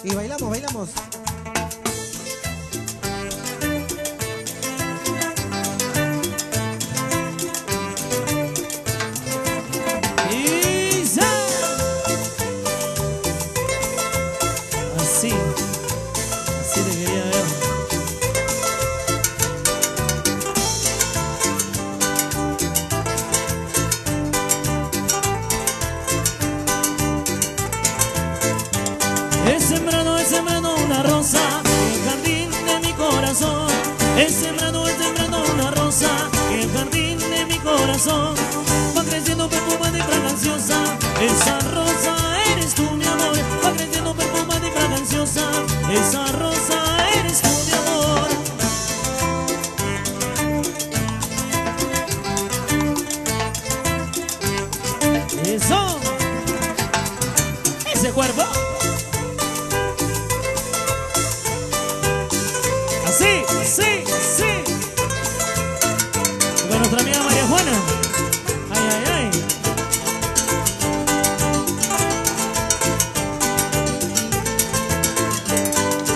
Y bailamos, bailamos. Así, así te quería ver. He sembrado una rosa en el jardín de mi corazón. He sembrado una rosa en el jardín de mi corazón. Va creciendo perfumada y fraganciosa. Esa rosa eres tú, mi amor. Va creciendo perfumada y fraganciosa. Esa rosa eres tú, mi amor. Eso. Ese cuerpo. Así, sí, sí. Con nuestra amiga María Juana. Ay, ay, ay.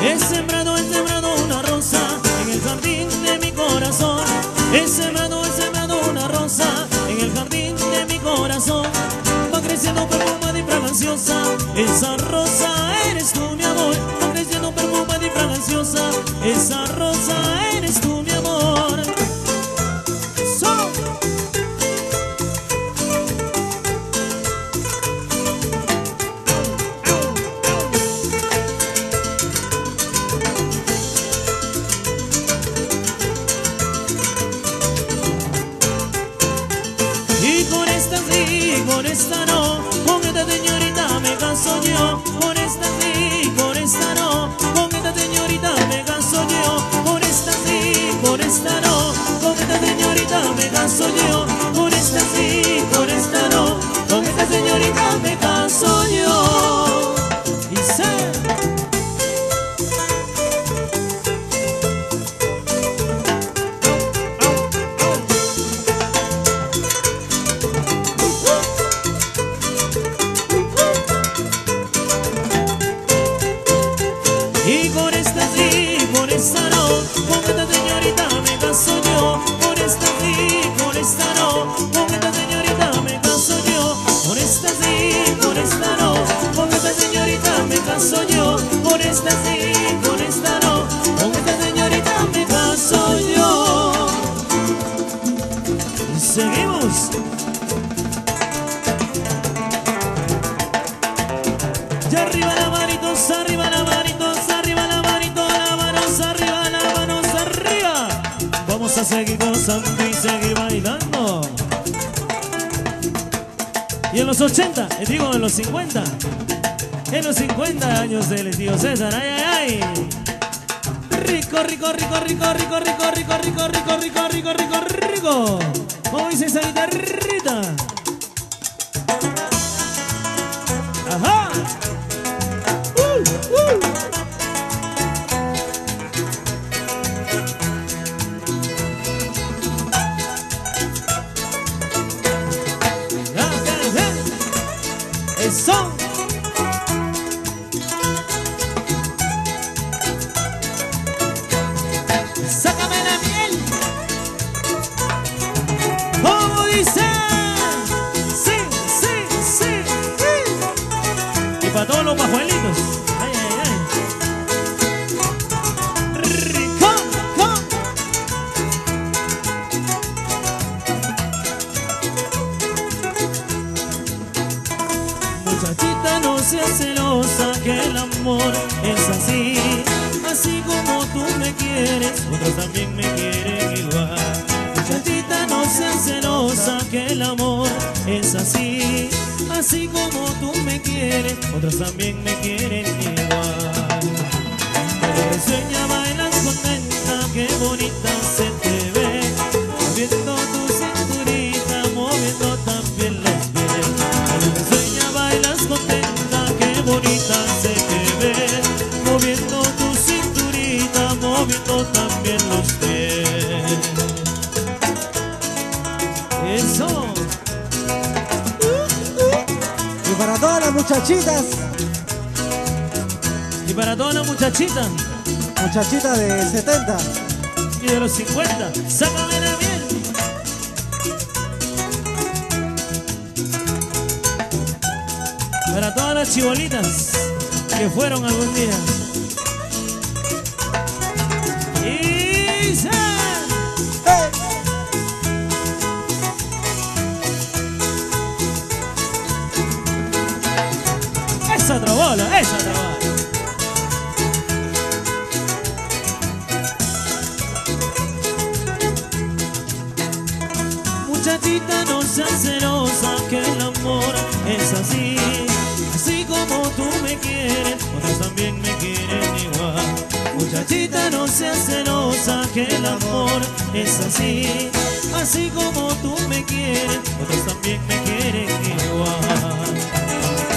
He sembrado una rosa en el jardín de mi corazón. He sembrado una rosa en el jardín de mi corazón. Va creciendo perfumada y fraganciosa. Esa rosa eres tú, mi amor. Va creciendo perfumada y fraganciosa. Esa rosa eres tú, mi amor. Y con esta sí, con esta no, con esta señorita me caso yo. Con esta sí, con esta no, con esta señorita me caso yo. Con esta sí, con esta no, con esta señorita me caso yo. Con esta sí, con esta no, con esta señorita me caso yo. Y sé. Y con esta sí, con esta no, con esta señorita me caso yo. Con esta sí, con esta no, con esta señorita me caso yo. Con esta sí, con esta no, con esta señorita me caso yo. Con esta sí, con esta no, con esta señorita me caso yo. Y seguimos. Y arriba la manitos, arriba la manitos, arriba la manito, la manos arriba, la manos arriba. Vamos a seguir gozando y seguir bailando. Y en los 80, digo en los 50 años del tío César, ay, ay, ay. Rico, rico, rico, rico, rico, rico, rico, rico, rico, rico, rico, rico, rico. ¿Cómo dice esa guitarrita? Ajá. Eso. Sácame la miel. ¿Cómo dice? Sí, sí, sí, sí. Y para todos los pajuelitos. Ay, ay, ay. Rico, con. Muchachita, no seas celosa, que el amor es así. Así como tú me quieres, otros también me quieren igual. Muchachita, no seas celosa, que el amor es así. Así como tú me quieres, otros también me quieren igual. Cuando risueña bailas contenta, qué bonita se te ve. Moviendo tu cinturita, moviendo también los pies. Cuando risueña bailas contenta, qué bonita se te ve. Moviendo tu cinturita, moviendo también los pies. Eso. Y para todas las muchachitas. muchachitas. Y para todas las muchachitas. Muchachitas de 70. Y de los 50. Sácame la miel. Para todas las chibolitas que fueron algún día. Y se... Esa otra bola, esa otra bola. Muchachita, no seas celosa, que el amor es así. Así como tú me quieres, otros también me quieren igual. Muchachita, no seas celosa, que el amor es así. Así como tú me quieres, otros también me quieren igual.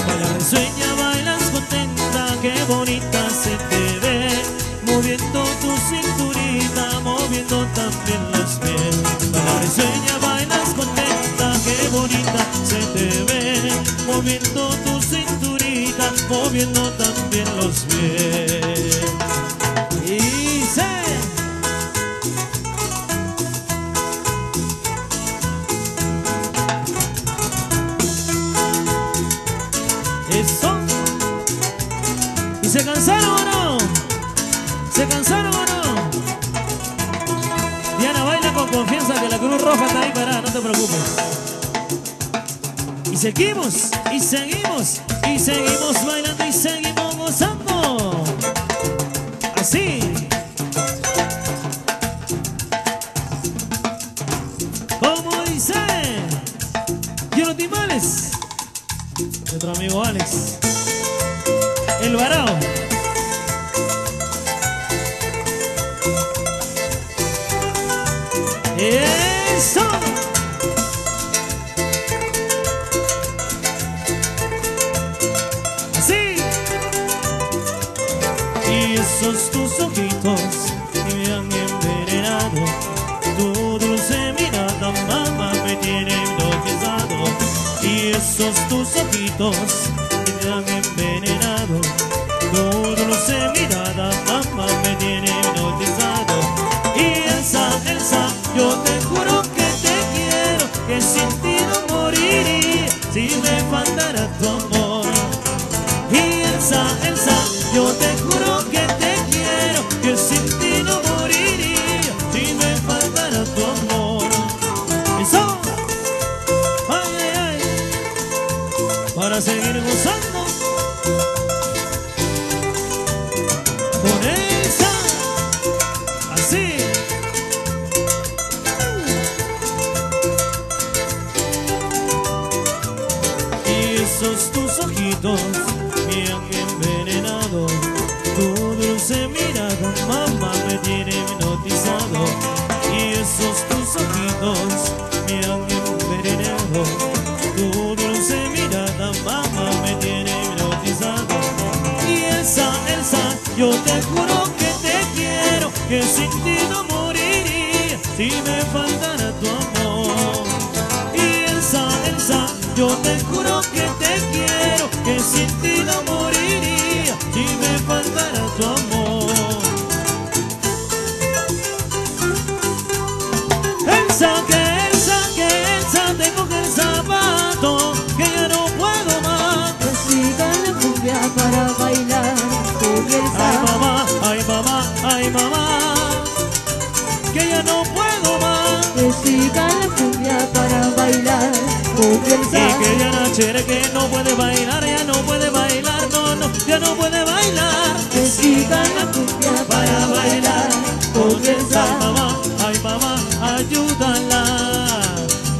Bailas risueña, bailas contenta, qué bonita se te ve. Moviendo tu cinturita, moviendo también los pies. Bailas risueña, bailas contenta, qué bonita se te ve. Moviendo tu cinturita, moviendo también los pies. Y se... Eso. ¿Y se cansaron o no? ¿Se cansaron o no? Diana, baila con confianza que la Cruz Roja está ahí parada, no te preocupes. Y seguimos, y seguimos, y seguimos bailando y seguimos gozando. Así. Como dice, y los timales. Nuestro amigo Alex, el varao. Eso. Así. Y esos tus ojitos me han envenenado. Tu dulce mirada, mamá, me tiene hipnotizado. Y esos tus ojitos me han envenenado. Tu dulce mirada, mamá, me tiene hipnotizado. Y Elsa, yo te juro que te quiero, que sin ti no moriría si me faltara tu amor. Y Elsa, yo te juro que te quiero, que sin ti no moriría si me faltara tu amor. Eso. Para seguir gozando con esa, así. Y esos tus ojitos me han envenenado. Tu dulce mirada, mamá, me tiene hipnotizado. Y esos tus ojitos me han envenenado. Tu dulce mirada, mamá, me tiene hipnotizado. Y Elsa, yo te juro que te quiero, que sin ti no moriría si me faltara tu amor. Y Elsa, yo te juro que te quiero, que sin ti no moriría si me faltara tu amor. Elsa, te coge el zapato, que ya no puedo más. Que siga la cumbia para bailar con Elsa. Ay mamá, ay mamá, que ya no puedo más. Que siga la cumbia para bailar con Elsa. Y que ya Nachere que no puede bailar, ya no puede bailar, no, ya no puede bailar. Que siga la cumbia para bailar con Elsa. Ay mamá, ayúdala,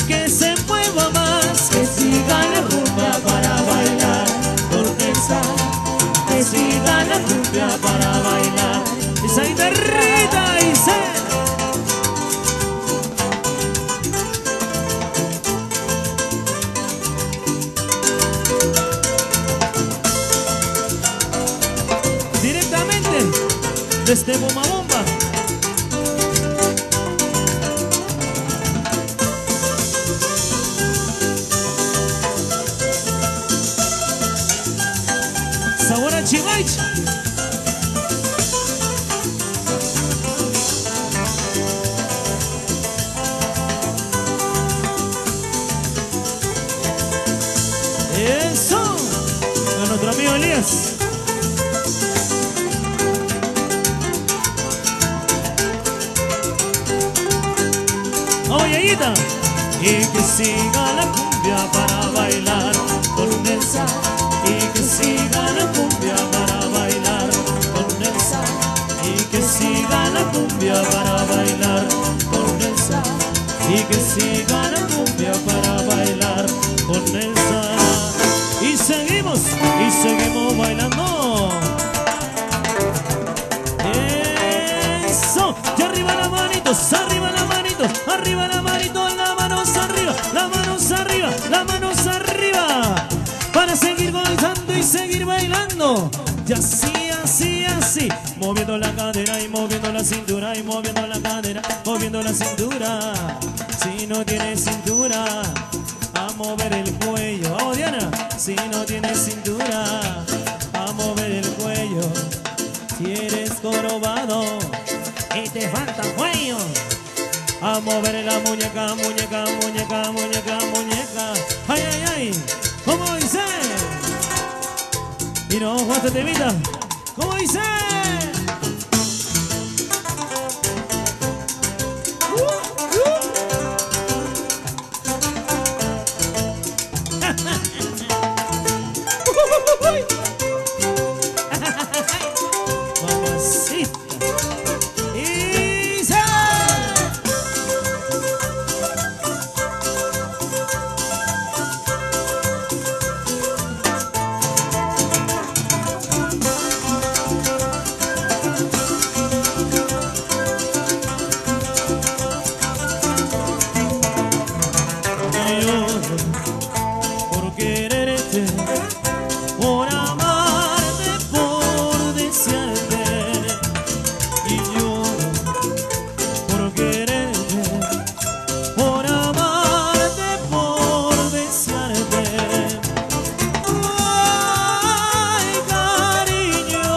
que se mueva más. Que siga la cumbia para bailar con Elsa. Que siga la cumbia para bailar. Y se derrita y se... Directamente desde Bomba Bomba. sabor a Chihuahua. Eso, a nuestro amigo Elías. Oye, y que siga la cumbia para bailar con Nelsa, y que siga la cumbia para bailar con Nelsa, y que siga la cumbia para bailar con Nelsa, y que siga la cumbia para bailar con Nelsa. Y seguimos bailando. Eso, y arriba las manitos, arriba las manitos, arriba las manitos, las manos arriba, las manos arriba, las manos arriba, para seguir gozando y seguir bailando. Y así, así, así, moviendo la cadera y moviendo la cintura, y moviendo la cadera, moviendo la cintura. Si no tienes cintura, a mover el cuello. Vamos, Diana. Si no tienes cintura, a mover el cuello. Si eres jorobado y te falta cuello, a mover la muñeca, muñeca, muñeca, muñeca, muñeca. Ay, ay, ay, ¿cómo dice? Y no, Juan, te invita. ¿Cómo dice? Por quererte, por amarte, por desearte, y lloro por quererte, por amarte, por desearte. Ay, cariño,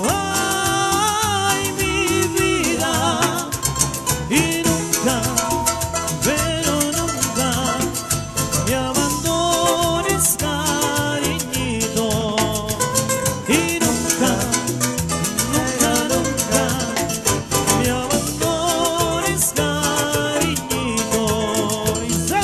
ay, mi vida, y nunca, pero nunca me abandones, cariñito. Y nunca, nunca, nunca me abandones, cariñito. Y sé